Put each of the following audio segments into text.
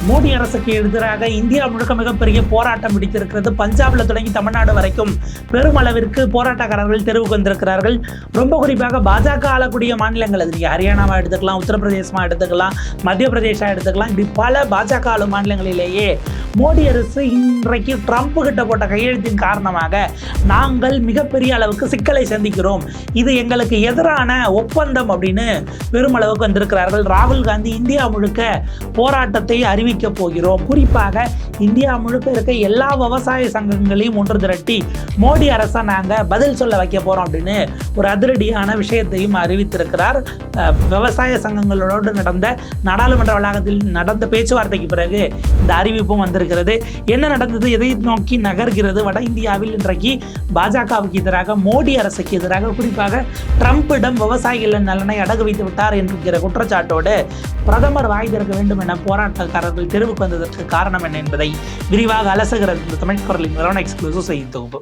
மோடி அரசுக்கு எதிராக இந்தியா முழுக்க மிகப்பெரிய போராட்டம் விடுத்திருக்கிறது. பஞ்சாபில் தொடங்கி தமிழ்நாடு வரைக்கும் பெருமளவிற்கு போராட்டக்காரர்கள் தெருவுக்கு வந்திருக்கிறார்கள். ரொம்ப குறிப்பாக பாஜக ஆளக்கூடிய மாநிலங்கள், அது நீங்கள் ஹரியானாவாக எடுத்துக்கலாம், உத்தரப்பிரதேசமாக எடுத்துக்கலாம், மத்திய பிரதேசா எடுத்துக்கலாம், இப்படி பல பாஜக ஆளும் மாநிலங்களிலேயே மோடி அரசு இன்றைக்கு ட்ரம்ப் கிட்ட போட்ட கையெழுத்தின் காரணமாக நாங்கள் மிகப்பெரிய அளவுக்கு சிக்கலை சந்திக்கிறோம், இது எங்களுக்கு எதிரான ஒப்பந்தம் அப்படின்னு பெருமளவுக்கு வந்திருக்கிறார்கள். ராகுல் காந்தி இந்தியா முழுக்க போராட்டத்தை அறிவிக்க போகிறோம், குறிப்பாக இந்தியா முழுக்க இருக்க எல்லா விவசாய சங்கங்களையும் ஒன்று திரட்டி மோடி அரசை நாங்கள் பதில் சொல்ல வைக்க போகிறோம் அப்படின்னு ஒரு அதிரடியான விஷயத்தையும் அறிவித்திருக்கிறார். விவசாய சங்கங்களோடு நடந்த நாடாளுமன்ற வளாகத்தில் நடந்த பேச்சுவார்த்தைக்கு பிறகு இந்த அறிவிப்பும் வந்திருக்கிறது. என்ன நடந்தது, எதை நோக்கி நகர்கிறது? வட இந்தியாவில் இன்றைக்கு பாஜகவுக்கு எதிராக, மோடி அரசுக்கு எதிராக, குறிப்பாக ட்ரம்பிடம் விவசாயிகளின் நலனை அடகு வைத்து விட்டார் என்கிற குற்றச்சாட்டோடு பிரதமர் வாய் திறக்க வேண்டும் என போராட்டக்காரர்கள் தெருவுக்கு வந்ததற்கு காரணம் என்ன என்பதை விரிவாக அலசுகிறது இந்த தமிழ் குரலின் நிறுவன எக்ஸ்க்ளூசிவ் செய்தி தொகுப்பு.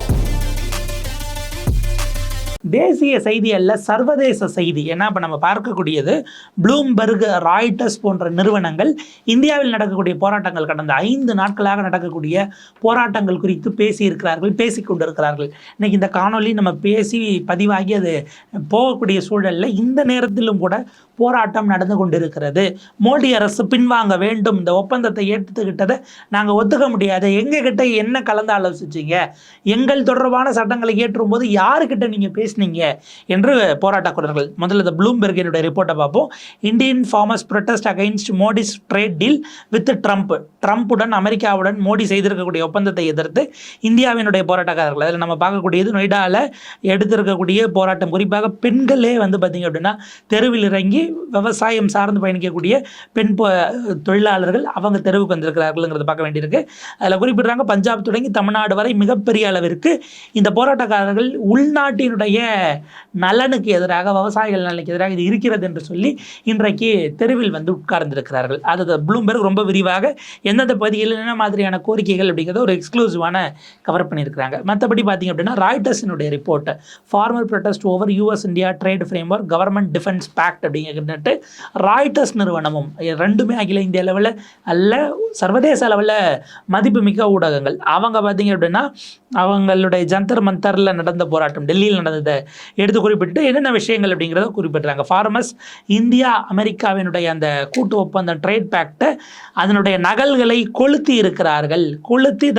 தேசிய செய்தி அல்ல, சர்வதேச செய்தி. ஏன்னா இப்போ நம்ம பார்க்கக்கூடியது ப்ளூம்பெர்க், ராய்டர்ஸ் போன்ற நிறுவனங்கள் இந்தியாவில் நடக்கக்கூடிய போராட்டங்கள், கடந்த 5 நாட்களாக நடக்கக்கூடிய போராட்டங்கள் குறித்து பேசியிருக்கிறார்கள், பேசிக்கொண்டிருக்கிறார்கள். இன்றைக்கி இந்த காணொலி நம்ம பேசி பதிவாகி அது போகக்கூடிய சூழலில் இந்த நேரத்திலும் கூட போராட்டம் நடந்து கொண்டிருக்கிறது. மோடி அரசு பின்வாங்க வேண்டும், இந்த ஒப்பந்தத்தை ஏற்றுக்கிட்டதை நாங்கள் ஒத்துக்க முடியாது, எங்ககிட்ட என்ன கலந்து ஆலோசிச்சிங்க, எங்கள் தொடர்பான சட்டங்களை ஏற்றும் போது யாருக்கிட்ட நீங்கள் பேசினீங்க என்று போராட்டக்காரர்கள். முதல்ல இந்த ப்ளூம்பெர்கினுடைய ரிப்போர்ட்டை பார்ப்போம். Indian farmers protest against Modi's trade deal with ட்ரம்புடன் அமெரிக்காவுடன் மோடி செய்திருக்கக்கூடிய ஒப்பந்தத்தை எதிர்த்து இந்தியாவினுடைய போராட்டக்காரர்கள். அதில் நம்ம பார்க்கக்கூடியது நொய்டாவில் எடுத்திருக்கக்கூடிய போராட்டம். குறிப்பாக பெண்களே வந்து பார்த்திங்க அப்படின்னா தெருவில் இறங்கி விவசாயம் சார்ந்து பயணிக்கக்கூடிய பெண் தொழிலாளர்கள் அவங்க தெருவுக்கு வந்திருக்கிறார்கள்ங்கிறத பார்க்க வேண்டியிருக்கு. அதில் குறிப்பிடுறாங்க, பஞ்சாப் தொடங்கி தமிழ்நாடு வரை மிகப்பெரிய அளவிற்கு இந்த போராட்டக்காரர்கள் உள்நாட்டினுடைய நலனுக்கு எதிராக, விவசாயிகள் நலனுக்கு எதிராக இது இருக்கிறது என்று சொல்லி இன்றைக்கு தெருவில் வந்து உட்கார்ந்திருக்கிறார்கள். அது ப்ளூம்பெர்க் ரொம்ப விரிவாக எந்தெந்த பகுதிகளில் என்ன மாதிரியான கோரிக்கைகள் அப்படிங்கிறத ஒரு எக்ஸ்க்ளூசிவான கவர் பண்ணியிருக்கிறாங்க. மற்றபடி பார்த்திங்க அப்படின்னா ராய்டர்ஸினுடைய report, farmer protest over US India trade framework government defence pact அப்படிங்கிட்டு ராய்டர்ஸ் நிறுவனமும், ரெண்டுமே அகில இந்திய அளவில் அல்ல சர்வதேச அளவில் மதிப்புமிக்க ஊடகங்கள். அவங்க பார்த்திங்க அப்படின்னா அவங்களுடைய ஜந்தர் மந்தரில் நடந்த போராட்டம், டெல்லியில் நடந்ததை எடுத்து குறிப்பிட்டு என்னென்ன விஷயங்கள் அப்படிங்கிறத குறிப்பிட்றாங்க. ஃபார்மர்ஸ் இந்தியா அமெரிக்காவினுடைய அந்த கூட்டு ஒப்பந்தம் ட்ரேட் பேக்டை அதனுடைய நகல்களை கொளுத்தி இருக்கிறார்கள், கொளுத்தி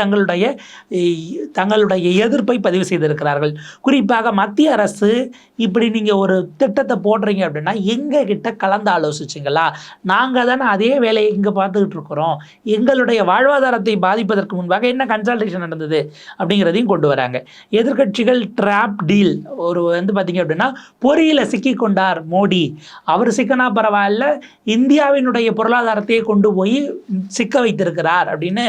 தங்களுடைய எதிர்ப்பை பதிவு செய்திருக்கிறார்கள். குறிப்பாக மத்திய அரசு இப்படி நீங்கள் ஒரு திட்டத்தை போடுறீங்க அப்படின்னா எங்ககிட்ட கலந்து ஆலோசிச்சிங்களா? நாங்கள் தானே அதே வேலையை இங்கே பார்த்துக்கிட்டு இருக்கிறோம், எங்களுடைய வாழ்வாதாரத்தை பாதிப்பதற்கு முன்பாக என்ன கன்சல்டேஷன் நடந்தது அப்படிங்கிறதையும் கொண்டு வராங்க. எதிர்கட்சிகள் ட்ராப் டீல், ஒரு வந்து பார்த்திங்க அப்படின்னா பொறியில் சிக்கிக்கொண்டார் மோடி, அவர் சிக்கனா பரவாயில்ல, இந்தியாவினுடைய பொருளாதாரத்தையே கொண்டு போய் சிக்க வைத்திருக்கிறார் அப்படின்னு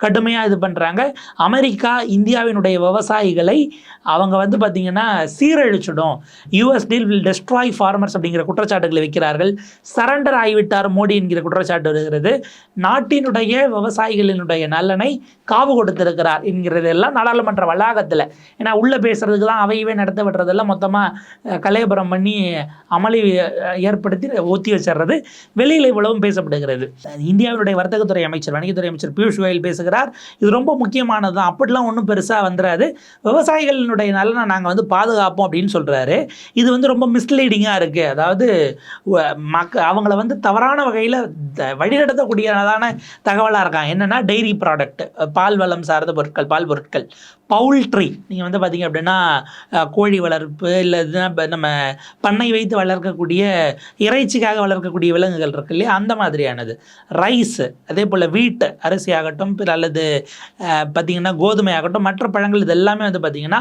கடுமையாக இது பண்ணுறாங்க. அமெரிக்கா இந்தியாவினுடைய விவசாயிகளை அவங்க வந்து பார்த்திங்கன்னா சீரழிச்சிடும், US deal will destroy farmers அப்படிங்கிற குற்றச்சாட்டுகளை வைக்கிறார்கள். சரண்டர் ஆகிவிட்டார் மோடி என்கிற குற்றச்சாட்டு வருகிறது. நாட்டினுடைய விவசாயிகளினுடைய நலனை காவு கொடுத்திருக்கிறார் என்கிறதெல்லாம் நாடாளுமன்ற வளாகத்தில், ஏன்னா உள்ளே பேசுறதுக்கு தான் அவையவே நடத்த விடுறதெல்லாம் மொத்தமாக கலையபுரம் பண்ணி அமளி ஏற்படுத்தி ஒத்தி வச்சிடுறது, வெளியில் இவ்வளவும் பேசப்படுகிறது. இந்தியாவினுடைய வர்த்தகத்துறை அமைச்சர், வணிகத்துறை அமைச்சர் பியூஷ் கோயல் பேசுகிறார், இது ரொம்ப முக்கியமானது தான், அப்படிலாம் ஒன்றும் பெருசாக வந்துடாது, விவசாயிகளினுடைய நலனை நாங்கள் வந்து பாதுகாப்போம் அப்படின்னு சொல்கிறாரு. இது வந்து ரொம்ப மிஸ்லீடிங்காக இருக்குது. அதாவது அவங்கள வந்து தவறான வகையில் வழிநடத்தக்கூடியதான தகவலாக இருக்காங்க. என்னென்னா டெய்ரி ப்ராடக்ட், பால் வளம் சார்ந்த பொருட்கள், பால் பொருட்கள், பவுல்ட்ரி, நீங்கள் வந்து பார்த்திங்க அப்படின்னா கோழி வளர்ப்பு, இல்லை நம்ம பண்ணை வைத்து வளர்க்கக்கூடிய இறைச்சிக்காக வளர்க்கக்கூடிய விலங்குகள் இருக்கு இல்லையா, அந்த மாதிரியானது, ரைஸ், அதே போல் வீட்டு அரிசி ஆகட்டும், அல்லது பார்த்திங்கன்னா கோதுமை ஆகட்டும், மற்ற பழங்கள், இது எல்லாமே வந்து பார்த்திங்கன்னா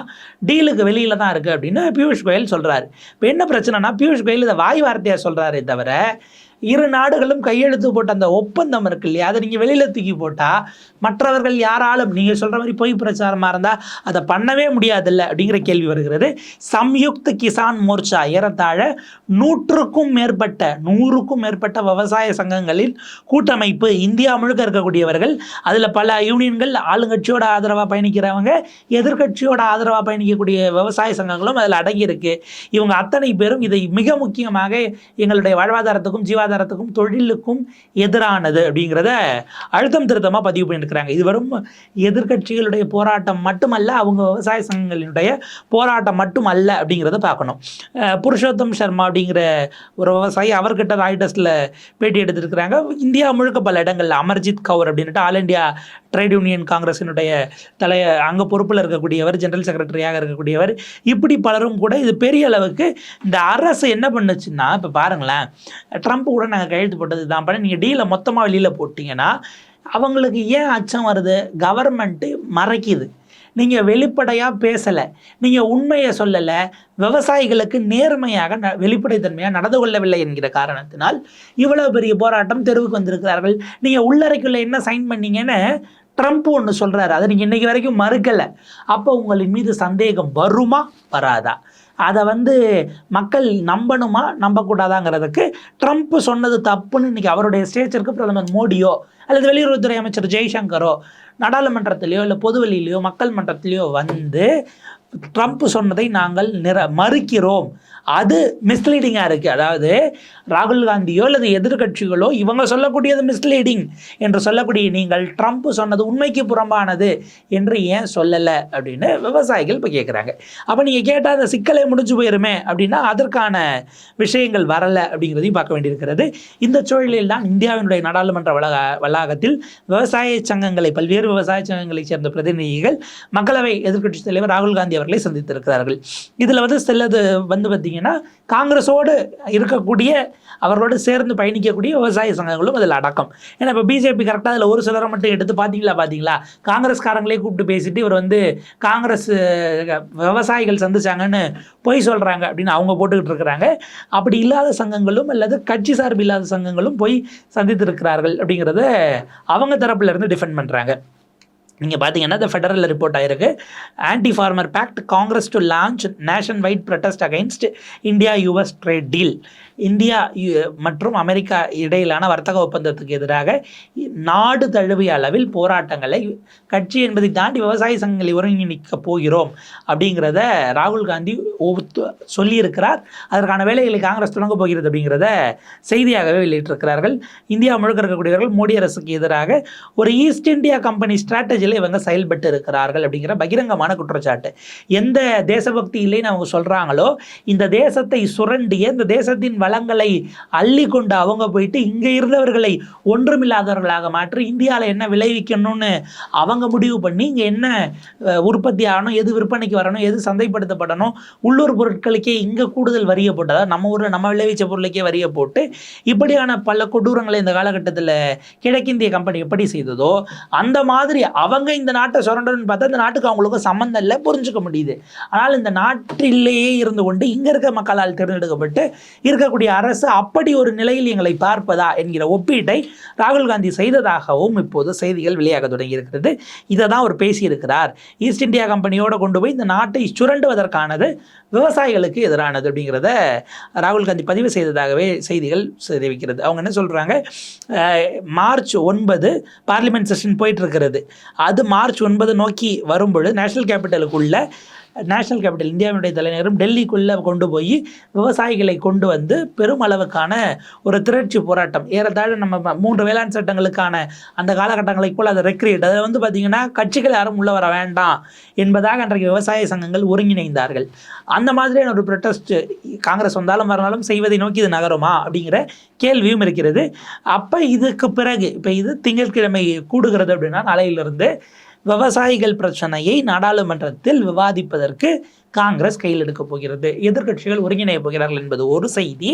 டீலுக்கு வெளியில் தான் இருக்குது அப்படின்னு பியூஷ் கோயல் சொல்கிறாரு. இப்போ என்ன பிரச்சனைனா, பியூஷ் கோயல் இதை வாய் வார்த்தையாக சொல்கிறாரே தவிர இரு நாடுகளும் கையெழுத்து போட்ட அந்த ஒப்பந்தம் இருக்கு இல்லையா, அதை நீங்கள் வெளியில் தூக்கி போட்டால் மற்றவர்கள் யாராலும் நீங்கள் சொல்கிற மாதிரி பொய் பிரச்சாரமாக இருந்தால் அதை பண்ணவே முடியாதில்ல அப்படிங்கிற கேள்வி வருகிறது. சம்யுக்த் கிசான் மோர்ச்சா ஏறத்தாழ 100க்கும் மேற்பட்ட விவசாய சங்கங்களின் கூட்டமைப்பு, இந்தியா முழுக்க இருக்கக்கூடியவர்கள், அதில் பல யூனியன்கள் ஆளுங்கட்சியோட ஆதரவாக பயணிக்கிறவங்க, எதிர்கட்சியோட ஆதரவாக பயணிக்கக்கூடிய விவசாய சங்கங்களும் அதில் அடங்கியிருக்கு. இவங்க அத்தனை பேரும் இதை மிக முக்கியமாக எங்களுடைய வாழ்வாதாரத்துக்கும் ஜீவாதார பொருளாதாரத்துக்கும் தொழிலுக்கும் எதிரானது அப்படிங்கிறத அழுத்தம் திருத்தமாக பதிவு பண்ணியிருக்கிறாங்க. இது வரும் எதிர்கட்சிகளுடைய போராட்டம் மட்டுமல்ல, அவங்க விவசாய சங்கங்களினுடைய போராட்டம் மட்டுமல்ல அப்படிங்கிறத பார்க்கணும். புருஷோத்தம் சர்மா அப்படிங்கிற ஒரு விவசாயி, அவர்கிட்ட ராய்டர்ஸில் பேட்டி எடுத்திருக்கிறாங்க. இந்தியா முழுக்க பல இடங்களில் அமர்ஜித் கவுர் அப்படின்ட்டு ஆல் இண்டியா ட்ரேட் யூனியன் காங்கிரஸினுடைய அங்கே பொறுப்பில் இருக்கக்கூடியவர், ஜெனரல் செக்ரட்டரியாக இருக்கக்கூடியவர், இப்படி பலரும் கூட இது பெரிய அளவுக்கு இந்த அரசு என்ன பண்ணுச்சுன்னா, இப்போ பாருங்களேன், ட்ரம்ப் கூட நாங்கள் கையெழுத்து போட்டது தான் பண்ண, நீங்கள் டீலை மொத்தமாக வெளியில் போட்டிங்கன்னா அவங்களுக்கு ஏன் அச்சம் வருது? கவர்மெண்ட்டு மறைக்குது, நீங்கள் வெளிப்படையாக பேசலை, நீங்கள் உண்மையை சொல்லலை, விவசாயிகளுக்கு நேர்மையாக வெளிப்படைத்தன்மையாக நடந்து கொள்ளவில்லை என்கிற காரணத்தினால் இவ்வளோ பெரிய போராட்டம் தெருவுக்கு வந்திருக்கிறார்கள். நீங்கள் உள்ளறைக்குள்ளே என்ன சைன் பண்ணீங்கன்னு ட்ரம்ப் ஒன்று சொல்கிறாரு, அதை நீங்கள் இன்றைக்கி வரைக்கும் மறுக்கலை. அப்போ உங்களின் மீது சந்தேகம் வருமா வராதா? அதை மக்கள் நம்பணுமா நம்பக்கூடாதாங்கிறதுக்கு ட்ரம்ப் சொன்னது தப்புன்னு இன்றைக்கி அவருடைய ஸ்டேச்சருக்கு பிரதமர் மோடியோ அல்லது வெளியுறவுத்துறை அமைச்சர் ஜெய்சங்கரோ நாடாளுமன்றத்திலேயோ இல்லை பொதுவெளியிலையோ மக்கள் மன்றத்திலேயோ ட்ரம்ப் சொன்னதை நாங்கள் மறுக்கிறோம், அது மிஸ்லீடிங்காக இருக்குது. அதாவது ராகுல் காந்தியோ அல்லது எதிர்கட்சிகளோ இவங்க சொல்லக்கூடியது மிஸ்லீடிங் என்று சொல்லக்கூடிய நீங்கள் ட்ரம்ப் சொன்னது உண்மைக்கு புறம்பானது என்று ஏன் சொல்லலை அப்படின்னு விவசாயிகள் இப்போ கேட்குறாங்க. அப்போ நீங்கள் கேட்டால் அந்த சிக்கலை முடிஞ்சு போயிருமே அப்படின்னா அதற்கான விஷயங்கள் வரலை அப்படிங்கிறதையும் பார்க்க வேண்டியிருக்கிறது. இந்த சூழலில் தான் இந்தியாவினுடைய நாடாளுமன்ற வளாகத்தில் விவசாய சங்கங்களை, பல்வேறு விவசாய சங்கங்களைச் சேர்ந்த பிரதிநிதிகள் மக்களவை எதிர்க்கட்சித் தலைவர் ராகுல் காந்தி அவர்களை சந்தித்திருக்கிறார்கள். இதில் சிலது பார்த்தீங்கன்னா காங்கிரஸோடு இருக்கக்கூடிய, அவர்களோடு சேர்ந்து பயணிக்கக்கூடிய விவசாய சங்கங்களும் அதில் அடக்கம். ஏன்னா இப்போ பிஜேபி கரெக்டாக அதில் ஒரு சிலரை மட்டும் எடுத்து பார்த்தீங்களா காங்கிரஸ்காரங்களே கூப்பிட்டு பேசிட்டு இவர் காங்கிரஸ் விவசாயிகள் சந்திச்சாங்கன்னு போய் சொல்கிறாங்க அப்படின்னு அவங்க போட்டுக்கிட்டு இருக்கிறாங்க. அப்படி இல்லாத சங்கங்களும் அல்லது கட்சி சார்பு இல்லாத சங்கங்களும் போய் சந்தித்திருக்கிறார்கள் அப்படிங்கிறத அவங்க தரப்புல இருந்து டிஃபெண்ட் பண்ணுறாங்க. நீங்கள் பார்த்தீங்கன்னா இந்த ஃபெடரல் ரிப்போர்ட் ஆயிருக்கு, anti farmer pact Congress to launch nationwide protest against India US trade deal. India மற்றும் அமெரிக்கா இடையிலான வர்த்தக ஒப்பந்தத்துக்கு எதிராக நாடு தழுவிய அளவில் போராட்டங்களை கட்சி என்பதை தாண்டி விவசாய சங்கங்களை ஒருங்கிணைக்க போகிறோம் அப்படிங்கிறத ராகுல் காந்தி சொல்லியிருக்கிறார். அதற்கான வேலைகளை காங்கிரஸ் தொடங்க போகிறது அப்படிங்கிறத செய்தியாகவே வெளியிட்டிருக்கிறார்கள். இந்தியா முழுக்க இருக்கக்கூடியவர்கள் மோடி அரசுக்கு எதிராக ஒரு ஈஸ்ட் இந்தியா கம்பெனி ஸ்ட்ராட்டஜியில் இவங்க செயல்பட்டு இருக்கிறார்கள் அப்படிங்கிற பகிரங்கமான குற்றச்சாட்டு. எந்த தேசபக்தி இல்லைன்னு அவங்க சொல்கிறாங்களோ, இந்த தேசத்தை சுரண்டிய, இந்த தேசத்தின் வளங்களை அள்ளி கொண்டு அவங்க போயிட்டு இங்கே இருந்தவர்களை ஒன்றுமில்லாதவர்களாக மாற்றி இந்தியாவில் என்ன விளைவிக்கணும்னு அவங்க முடிவு பண்ணி இங்கே என்ன உற்பத்தி ஆகணும், எது விற்பனைக்கு வரணும், எது சந்தைப்படுத்தப்படணும், உள்ளூர் பொருட்களுக்கே இங்கே கூடுதல் வரியை போட்டதா, நம்ம ஊரில் நம்ம விளைவிச்ச பொருளுக்கே வரியை போட்டு இப்படியான பல கொடூரங்களை இந்த காலகட்டத்தில் கிழக்கிந்திய கம்பெனி எப்படி செய்ததோ அந்த மாதிரி அவங்க இந்த நாட்டை சுரண்டன்னு பார்த்தா இந்த நாட்டுக்கு அவங்களுக்கு சம்மந்தம் இல்லை, புரிஞ்சுக்க முடியுது. ஆனால் இந்த நாட்டிலேயே இருந்து கொண்டு இங்கே இருக்க மக்களால் தேர்ந்தெடுக்கப்பட்டு இருக்கக்கூடிய அரசு அப்படி ஒரு நிலையில் எங்களை பார்ப்பதா என்கிற ஒப்பீட்டை ராகுல் காந்தி செய்ததாகவும் இப்போது செய்திகள் வெளியாக தொடங்கி இருக்கிறது. இதை தான் அவர் பேசியிருக்கிறார். ஈஸ்ட் இந்தியா கம்பெனியோடு கொண்டு போய் இந்த நாட்டை சுரண்டுவதற்கானது விவசாயிகளுக்கு எதிரானது அப்படிங்கிறத ராகுல் காந்தி பதிவு செய்ததாகவே செய்திகள் தெரிவிக்கிறது. அவங்க என்ன சொல்கிறாங்க, மார்ச் 9 பார்லிமெண்ட் செஷன் போயிட்டு இருக்கிறது. அது மார்ச் 9 நோக்கி வரும்பொழுது நேஷனல் கேபிட்டல் இந்தியாவுடைய தலைநகரம் டெல்லிக்குள்ளே கொண்டு போய் விவசாயிகளை கொண்டு பெரும் அளவுக்கான ஒரு திரட்சி போராட்டம், ஏறத்தாழ நம்ம 3 வேளாண் சட்டங்களுக்கான அந்த காலகட்டங்களைப் போல் அதை ரெக்ரியேட், அதில் பார்த்திங்கன்னா கட்சிகள் யாரும் உள்ள வர வேண்டாம் என்பதாக அன்றைக்கு விவசாய சங்கங்கள் ஒருங்கிணைந்தார்கள். அந்த மாதிரியான ஒரு ப்ரொட்டஸ்ட் காங்கிரஸ் வந்தாலும் வரனாலும் செய்வதை நோக்கி இது நகருமா அப்படிங்கிற கேள்வியும் இருக்கிறது. அப்போ இதுக்கு பிறகு இப்போ இது திங்கட்கிழமை கூடுகிறது அப்படின்னா நாளையிலிருந்து விவசாயிகள் பிரச்சனையை நாடாளுமன்றத்தில் விவாதிப்பதற்கு காங்கிரஸ் கையில் எடுக்கப் போகிறது, எதிர்க்கட்சிகள் ஒருங்கிணைய போகிறார்கள் என்பது ஒரு செய்தி.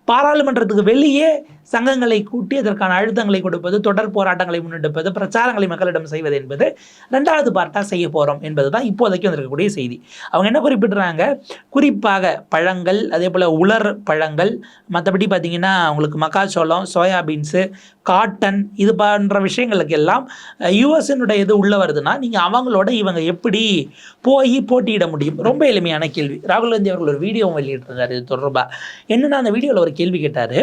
பாராளுமன்றத்துக்கு வெளியே சங்கங்களை கூட்டி அதற்கான அழுத்தங்களை கொடுப்பது, தொடர் போராட்டங்களை முன்னெடுப்பது, பிரச்சாரங்களை மக்களிடம் செய்வது என்பது 2வது பார்ட்டாக செய்ய போகிறோம் என்பது தான் இப்போதைக்கு வந்திருக்கக்கூடிய செய்தி. அவங்க என்ன குறிப்பிடுறாங்க, குறிப்பாக பழங்கள், அதே போல் உலர் பழங்கள், மற்றபடி பார்த்திங்கன்னா அவங்களுக்கு மக்காச்சோளம், சோயாபீன்ஸு, காட்டன், இது போன்ற விஷயங்களுக்கு எல்லாம் யூஎஸ்னுடைய இது உள்ள வருதுன்னா நீங்கள் அவங்களோட இவங்க எப்படி போய் போட்டியிட முடியும்? ரொம்ப எளிமையான கேள்வி. ராகுல் காந்தி அவர்கள் ஒரு வீடியோ வெளியிட்டிருந்தார் இது தொடர்பாக. என்னென்னா அந்த வீடியோவில் ஒரு கேள்வி கேட்டார்,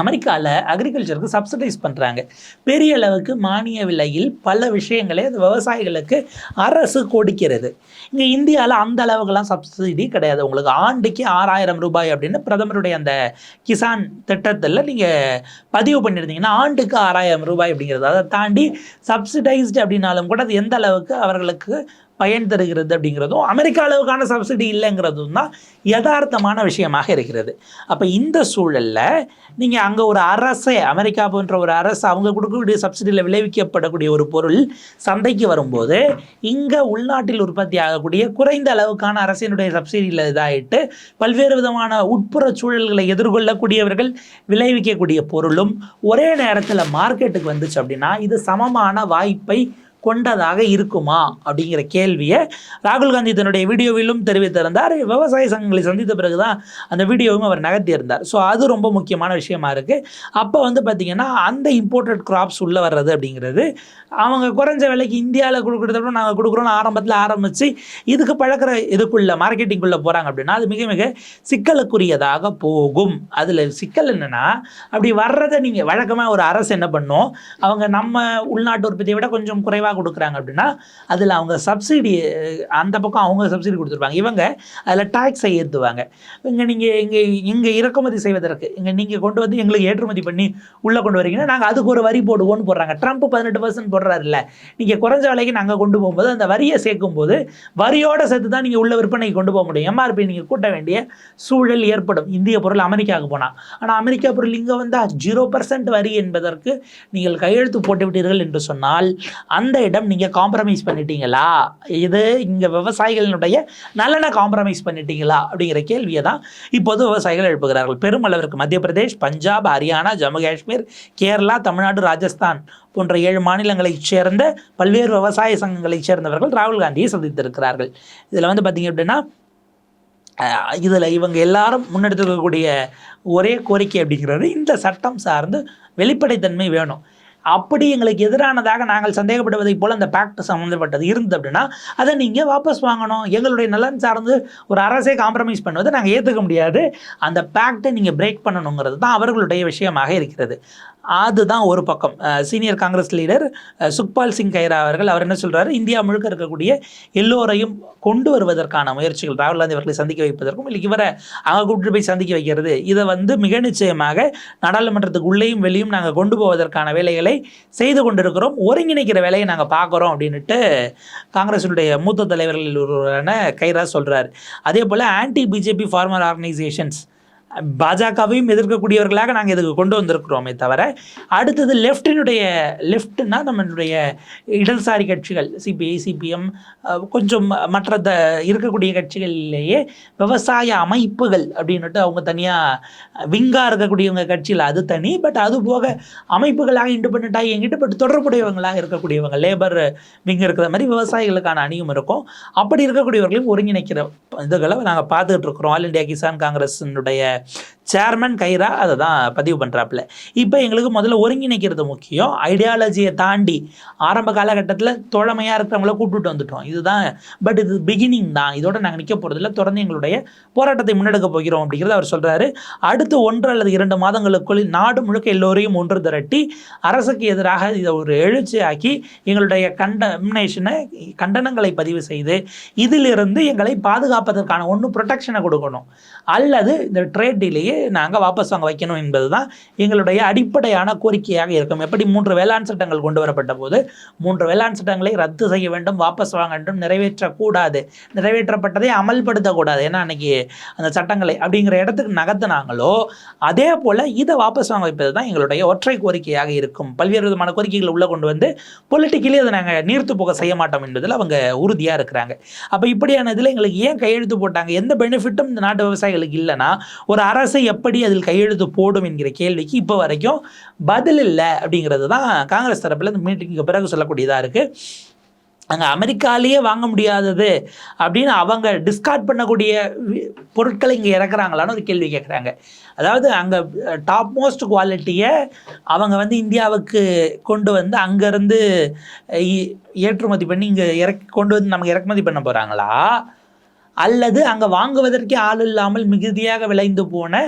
அமெரிக்காவில் அக்ரிகல்ச்சருக்கு சப்சிடைஸ் பண்ணுறாங்க. பெரிய அளவுக்கு மானிய விலையில் பல விஷயங்களை அந்த விவசாயிகளுக்கு அரசு கொடுக்கிறது. இங்கே இந்தியாவில் அந்த அளவுக்குலாம் சப்சிடி கிடையாது. உங்களுக்கு ஆண்டுக்கு 6000 ரூபாய் அப்படின்னு பிரதமருடைய அந்த கிசான் திட்டத்தில் நீங்கள் பதிவு பண்ணியிருந்தீங்கன்னா ஆண்டுக்கு 6000 ரூபாய் அப்படிங்கிறது. அதை தாண்டி சப்சிடைஸ்டு அப்படின்னாலும் கூட அது எந்த அளவுக்கு அவர்களுக்கு பயன் தருகிறது அப்படிங்கிறதும் அமெரிக்கா அளவுக்கான சப்சிடி இல்லைங்கிறதும் தான் யதார்த்தமான விஷயமாக இருக்கிறது. அப்போ இந்த சூழலில் நீங்கள் அங்கே ஒரு அரசை, அமெரிக்கா போன்ற ஒரு அரசு அவங்க கொடுக்கக்கூடிய சப்சிடியில் விளைவிக்கப்படக்கூடிய ஒரு பொருள் சந்தைக்கு வரும்போது இங்கே உள்நாட்டில் உற்பத்தி ஆகக்கூடிய குறைந்த அளவுக்கான அரசினுடைய சப்சிடியில் இதாகிட்டு பல்வேறு விதமான உட்புற சூழல்களை எதிர்கொள்ளக்கூடியவர்கள் விளைவிக்கக்கூடிய பொருளும் ஒரே நேரத்தில் மார்க்கெட்டுக்கு வந்துச்சு அப்படின்னா இது சமமான வாய்ப்பை கொண்டதாக இருக்குமா அப்படிங்கிற கேள்வியை ராகுல் காந்தி தன்னுடைய வீடியோவிலும் தெரிவித்திருந்தார். விவசாய சங்கங்களை சந்தித்த பிறகுதான் அந்த வீடியோவும் அவர் நகர்த்தியிருந்தார். ஸோ அது ரொம்ப முக்கியமான விஷயமா இருக்குது. அப்போ பார்த்திங்கன்னா அந்த இம்போர்ட்டட் கிராப்ஸ் உள்ளே வர்றது அப்படிங்கிறது அவங்க குறைஞ்ச விலைக்கு இந்தியாவில் கொடுக்குறத நாங்கள் கொடுக்குறோன்னு ஆரம்பத்தில் ஆரம்பித்து இதுக்கு பழக்கிற இதுக்குள்ளே மார்க்கெட்டிங்குள்ளே போகிறாங்க அப்படின்னா அது மிக மிக சிக்கலுக்குரியதாக போகும். அதில் சிக்கல் என்னென்னா அப்படி வர்றதை நீங்கள் வழக்கமாக ஒரு அரசு என்ன பண்ணும், அவங்க நம்ம உள்நாட்டு உற்பத்தியை விட கொஞ்சம் குறைவாக கொடுக்குறாங்க அப்படின்னா அதில் அவங்க சப்சிடி அந்த பக்கம் அவங்க சப்சிடி கொடுத்துருப்பாங்க, இவங்க அதில் டேக்ஸை ஏற்றுவாங்க. இங்கே இறக்குமதி செய்வதற்கு நீங்கள் கொண்டு வந்து எங்களுக்கு ஏற்றுமதி பண்ணி உள்ளே கொண்டு வரீங்கன்னா நாங்கள் அதுக்கு ஒரு வரி போடுவோன்னு போடுறாங்க. ட்ரம்ப் 18% போடுறாரு இல்லை, நீங்கள் குறைஞ்ச விலைக்கு நாங்கள் கொண்டு போகும்போது அந்த வரியை சேர்க்கும் போது வரியோடு சேர்த்து தான் நீங்கள் உள்ள விற்பனைக்கு கொண்டு போக முடியும். எம்ஆர்பி நீங்கள் கூட்ட வேண்டிய சூழல் ஏற்படும் இந்திய பொருள் அமெரிக்காவுக்கு போனால். ஆனால் அமெரிக்கா பொருள் இங்கே வந்தால் 0% வரி என்பதற்கு நீங்கள் கையெழுத்து போட்டு விட்டீர்கள் என்று சொன்னால் அந்த இடம் நீங்கள் காம்ப்ரமைஸ் பண்ணிட்டீங்களா, இது இங்கே விவசாயிகளினுடைய நலனை காம்ப்ரமைஸ் பண்ணிட்டீங்களா அப்படிங்கிற கேள்வியை தான் இப்போது விவசாயிகள் எழுப்புகிறார்கள். பெருமளவிற்கு மத்திய பிரதேஷ், பஞ்சாப், ஹரியானா, ஜம்மு காஷ்மீர், கேரளா, தமிழ்நாடு, ராஜஸ்தான் போன்ற 7 மாநிலங்களைச் சேர்ந்த பல்வேறு விவசாய சங்கங்களைச் சேர்ந்தவர்கள் ராகுல் காந்தியை சந்தித்திருக்கிறார்கள். இதில் பார்த்திங்க அப்படின்னா இதில் இவங்க எல்லாரும் முன்னெடுத்துக்கக்கூடிய ஒரே கோரிக்கை அப்படிங்கிறது இந்த சட்டம் சார்ந்து வெளிப்படைத்தன்மை வேணும். அப்படி எங்களுக்கு எதிரானதாக நாங்கள் சந்தேகப்படுவதைப் போல் அந்த பேக்ட் சம்மந்தப்பட்டது இருந்தது அப்படின்னா அதை நீங்கள் வாபஸ் வாங்கணும். எங்களுடைய நலன் சார்ந்து ஒரு அரசே காம்ப்ரமைஸ் பண்ணுவதை நாங்கள் ஏற்றுக்க முடியாது. அந்த பேக்டை நீங்கள் பிரேக் பண்ணணுங்கிறது தான் அவர்களுடைய விஷயமாக இருக்கிறது. அதுதான் ஒரு பக்கம். சீனியர் காங்கிரஸ் லீடர் சுக்பால் சிங் கைரா அவர் என்ன சொல்கிறாரு, இந்தியா முழுக்க இருக்கக்கூடிய எல்லோரையும் கொண்டு வருவதற்கான முயற்சிகள் ராகுல் காந்தி அவர்களை சந்திக்க வைப்பதற்கும் இல்லை இவரை அங்கே கூப்பிட்டு போய் சந்திக்க வைக்கிறது, இதை மிக நிச்சயமாக நாடாளுமன்றத்துக்கு உள்ளேயும் வெளியும் நாங்கள் கொண்டு போவதற்கான வேலைகளை செய்து கொண்டிருக்கிறோம், ஒருங்கிணைக்கிற வேலையை நாங்கள் பார்க்குறோம் அப்படின்ட்டு காங்கிரஸினுடைய மூத்த தலைவர்கள் ஒருவரான கைரா சொல்கிறார். அதே போல் ஆன்டி பிஜேபி ஃபார்மர் ஆர்கனைசேஷன்ஸ் பாஜகவையும் எதிர்க்கக்கூடியவர்களாக நாங்கள் இதுக்கு கொண்டு வந்திருக்கிறோமே தவிர அடுத்தது லெஃப்ட்னா நம்மளுடைய இடதுசாரி கட்சிகள் சிபிஐ, சிபிஎம், கொஞ்சம் மற்ற இருக்கக்கூடிய கட்சிகளிலேயே விவசாய அமைப்புகள் அப்படின்ட்டு அவங்க தனியாக விங்காக இருக்கக்கூடியவங்க கட்சியில் அது தனி. பட் அது போக அமைப்புகளாக இண்டிபெண்ட்டாக எங்கிட்ட பட் தொடர்புடையவங்களாக இருக்கக்கூடியவங்க லேபர் விங் இருக்கிற மாதிரி விவசாயிகளுக்கான அணியும் இருக்கும். அப்படி இருக்கக்கூடியவர்களையும் ஒருங்கிணைக்கிற இதுகளை நாங்கள் பார்த்துக்கிட்டு இருக்கிறோம். All India Kisan காங்கிரஸினுடைய chairman Khaira அதை தான் பதிவு பண்ணுறாப்புல. இப்போ எங்களுக்கு முதல்ல ஒருங்கிணைக்கிறது முக்கியம், ஐடியாலஜியை தாண்டி ஆரம்ப காலகட்டத்தில் தோழமையாக இருக்கிறவங்கள கூப்பிட்டு வந்துட்டோம், இதுதான். பட் இது பிகினிங் தான், இதோட நாங்கள் நிற்க போகிறதில்ல, தொடர்ந்து எங்களுடைய போராட்டத்தை முன்னெடுக்க போகிறோம் அப்படிங்கிறத அவர் சொல்கிறாரு. அடுத்து 1 அல்லது 2 மாதங்களுக்குள் நாடு முழுக்க எல்லோரையும் ஒன்று திரட்டி அரசுக்கு எதிராக இதை ஒரு எழுச்சியாக்கி எங்களுடைய கண்டனங்களை பதிவு செய்து இதிலிருந்து எங்களை பாதுகாப்பதற்கான ஒன்று ப்ரொடெக்ஷனை கொடுக்கணும் அல்லது இந்த ட்ரேட் டீலையே நாங்கள் வாபஸ் வாங்க வைக்கணும் என்பது தான் எங்களுடைய அடிப்படையான கோரிக்கையாக இருக்கும். எப்படி 3 வேளாண் சட்டங்கள் கொண்டு வரப்பட்ட போது 3 வேளாண் சட்டங்களை ரத்து செய்ய வேண்டும், வாபஸ் வாங்க வேண்டும், நிறைவேற்றக்கூடாது, நிறைவேற்றப்பட்டதை அமல்படுத்தக்கூடாது, ஏன்னா அன்னைக்கு அந்த சட்டங்களை அப்படிங்கிற இடத்துக்கு நகர்த்தினாங்களோ அதே போல் இதை வாபஸ் வாங்க வைப்பது தான் எங்களுடைய ஒற்றை கோரிக்கையாக இருக்கும். பல்வேறு விதமான கோரிக்கைகளை உள்ளே கொண்டு வந்து பொலிட்டிக்கலி அதை நாங்கள் நீர்த்து போக செய்ய மாட்டோம் என்பதில் அவங்க உறுதியாக இருக்கிறாங்க. அப்போ இப்படியான இதில் எங்களுக்கு ஏன் கையெழுத்து போட்டாங்க, எந்த பெனிஃபிட்டும் இந்த நாட்டு விவசாயிகளுக்கு இல்லைன்னா ஒரு அரசு எப்படி அதில் கையெழுத்து போடும் என்கிற கேள்விக்கு இப்போ வரைக்கும் பதில் இல்லை அப்படிங்கிறது தான் காங்கிரஸ் தரப்பில் இந்த மீட்டிங்க்கு பிறகு சொல்லக்கூடியதாக இருக்குது. அங்கே அமெரிக்காலேயே வாங்க முடியாதது அப்படின்னு அவங்க டிஸ்கார்ட் பண்ணக்கூடிய பொருட்களை இங்கே இறக்குறாங்களான்னு ஒரு கேள்வி கேட்குறாங்க. அதாவது அங்கே டாப் மோஸ்ட் குவாலிட்டியை அவங்க இந்தியாவுக்கு கொண்டு வந்து அங்கேருந்து ஏற்றுமதி பண்ணி இங்கே கொண்டு வந்து நமக்கு இறக்குமதி பண்ண போகிறாங்களா, அல்லது அங்கே வாங்குவதற்கே ஆள் இல்லாமல் மிகுதியாக விளைந்து போன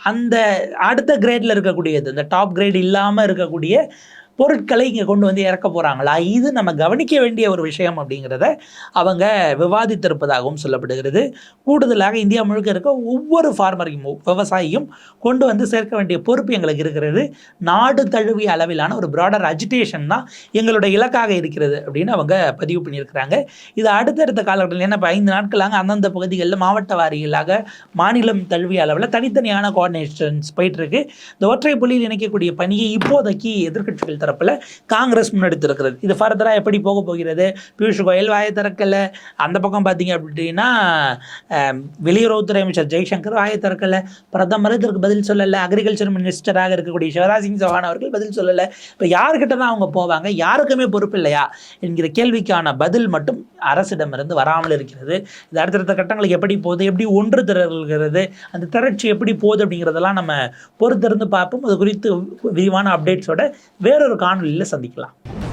அந்த அடுத்த கிரேடில் இருக்கக்கூடியது, இந்த டாப் கிரேட் இல்லாமல் இருக்கக்கூடிய பொருட்களை இங்கே கொண்டு வந்து இறக்க போகிறாங்களா, இது நம்ம கவனிக்க வேண்டிய ஒரு விஷயம் அப்படிங்கிறத அவங்க விவாதித்திருப்பதாகவும் சொல்லப்படுகிறது. கூடுதலாக இந்தியா முழுக்க இருக்க ஒவ்வொரு ஃபார்மரையும், விவசாயியும் கொண்டு வந்து சேர்க்க வேண்டிய பொறுப்பு எங்களுக்கு இருக்கிறது. நாடு தழுவிய அளவிலான ஒரு ப்ராடர் அஜிடேஷன் தான் எங்களுடைய இலக்காக இருக்கிறது அப்படின்னு அவங்க பதிவு பண்ணியிருக்கிறாங்க. இது அடுத்தடுத்த காலகட்டத்தில் ஏன்னா இப்போ 5 நாட்களாக அந்தந்த பகுதிகளில் மாவட்ட வாரிகளாக மாநிலம் தழுவிய அளவில் தனித்தனியான கோஆர்டினேஷன்ஸ் போயிட்டுருக்கு. இந்த ஒற்றை புள்ளியில் இணைக்கக்கூடிய பணியை இப்போதைக்கு எதிர்க்கட்சிகள் தரப்பில் காங்கிரஸ் முன்னெடுத்திருக்கிறது. இது ஃபர்தராக எப்படி போக போகிறது? பியூஷ் கோயல் வாயை திறக்கலை, அந்த பக்கம் பார்த்தீங்க அப்படின்னா வெளியுறவுத்துறை அமைச்சர் ஜெய்சங்கர் வாயை திறக்கலை, பிரதமர் இதற்கு பதில் சொல்லலை, அக்ரிகல்ச்சர் மினிஸ்டராக இருக்கக்கூடிய சிவராஜ் சிங் சௌஹான் அவர்கள் பதில் சொல்லலை. இப்போ யாருக்கிட்ட தான் அவங்க போவாங்க? யாருக்குமே பொறுப்பு இல்லையா என்கிற கேள்விக்கான பதில் மட்டும் அரசிடமிருந்து வராமல் இருக்கிறது. இது அடுத்தடுத்த கட்டங்களுக்கு எப்படி போகுது, எப்படி ஒன்று திரள்கிறது, அந்த திரட்சி எப்படி போகுது அப்படிங்கிறதெல்லாம் நம்ம பொறுத்திருந்து பார்ப்போம். அது குறித்து விரிவான அப்டேட்ஸோட வேறொரு காணொலியில் சந்திக்கலாம்.